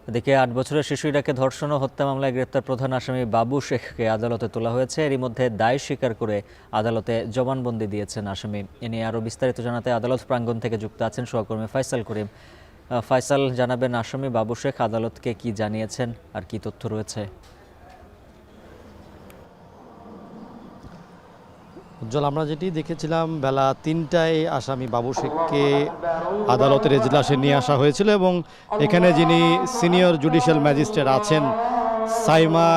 এদিকে ৮ বছরের শিশু ইরাকে ধর্ষণ ও হত্যা মামলায় গ্রেপ্তার প্রধান আসামি বাবু শেখকে আদালতে তোলা হয়েছে। এরই মধ্যে দায় স্বীকার করে আদালতে জবানবন্দি দিয়েছেন আসামি। এ নিয়ে আরও বিস্তারিত জানাতে আদালত প্রাঙ্গণ থেকে যুক্ত আছেন সহকর্মী ফাইসাল করিম। ফাইসাল, জানাবেন আসামি বাবু শেখ আদালতকে কি জানিয়েছেন আর কি তথ্য রয়েছে? উজ্জ্বল, আমরা যেটি দেখেছিলাম বেলা ৩টায় আসামি বাবু শেখকে আদালতের এজলাসে নিয়ে আসা হয়েছিল এবং এখানে যিনি সিনিয়র জুডিশিয়াল ম্যাজিস্ট্রেট আছেন সাইমা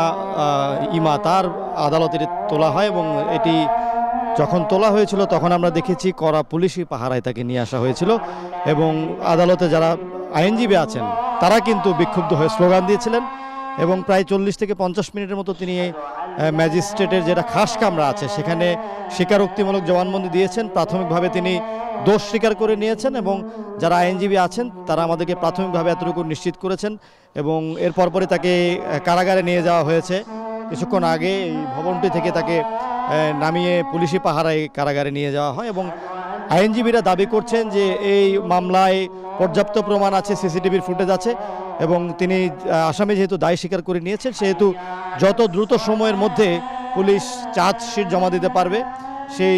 ইমা, তার আদালতে তোলা হয় এবং এটি যখন তোলা হয়েছিল তখন আমরা দেখেছি কড়া পুলিশি পাহারায় তাকে নিয়ে আসা হয়েছিল এবং আদালতে যারা আইনজীবী আছেন তারা কিন্তু বিক্ষুব্ধ হয়ে স্লোগান দিয়েছিলেন এবং প্রায় 40 থেকে 50 মিনিটের মতো তিনি ম্যাজিস্ট্রেটের যেটা খাস কামরা আছে সেখানে স্বীকারোক্তিমূলক জবানবন্দি দিয়েছেন। প্রাথমিকভাবে তিনি দোষ স্বীকার করে নিয়েছেন এবং যারা আইনজীবী আছেন তারা আমাদেরকে প্রাথমিকভাবে এতটুকু নিশ্চিত করেছেন এবং এর পরপরই তাকে কারাগারে নিয়ে যাওয়া হয়েছে। কিছুক্ষণ আগে এই ভবনটি থেকে তাকে নামিয়ে পুলিশি পাহারায় কারাগারে নিয়ে যাওয়া হয় এবং আইনজীবীরা দাবি করছেন যে এই মামলায় পর্যাপ্ত প্রমাণ আছে, সিসিটিভির ফুটেজ আছে এবং তিনি আসামি যেহেতু দায় স্বীকার করে নিয়েছেন সেহেতু যত দ্রুত সময়ের মধ্যে পুলিশ চার্জশিট জমা দিতে পারবে সেই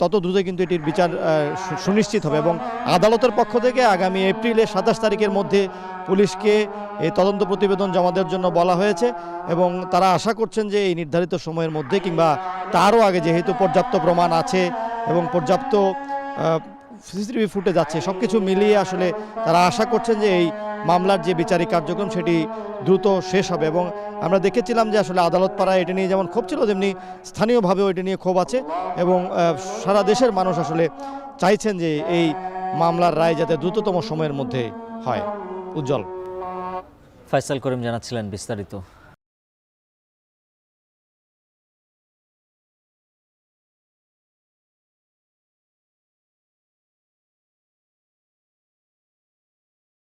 তত দ্রুত কিন্তু এটির বিচার সুনিশ্চিত হবে এবং আদালতের পক্ষ থেকে আগামী এপ্রিলের ২৭ তারিখের মধ্যে পুলিশকে এই তদন্ত প্রতিবেদন জমা দেওয়ার জন্য বলা হয়েছে এবং তারা আশা করছেন যে এই নির্ধারিত সময়ের মধ্যে কিংবা তারও আগে যেহেতু পর্যাপ্ত প্রমাণ আছে এবং পর্যাপ্ত সিসিটিভি ফুটেজ আছে, সব কিছু মিলিয়ে আসলে তারা আশা করছেন যে এই মামলার যে বিচারিক কার্যক্রম সেটি দ্রুত শেষ হবে এবং আমরা দেখেছিলাম যে আসলে আদালত পাড়ায় এটা নিয়ে যেমন ক্ষোভ ছিল তেমনি স্থানীয়ভাবেও এটা নিয়ে ক্ষোভ আছে এবং সারা দেশের মানুষ আসলে চাইছেন যে এই মামলার রায় যাতে দ্রুততম সময়ের মধ্যে হয়। উজ্জ্বল। ফাইসাল করিম জানাচ্ছিলেন বিস্তারিত।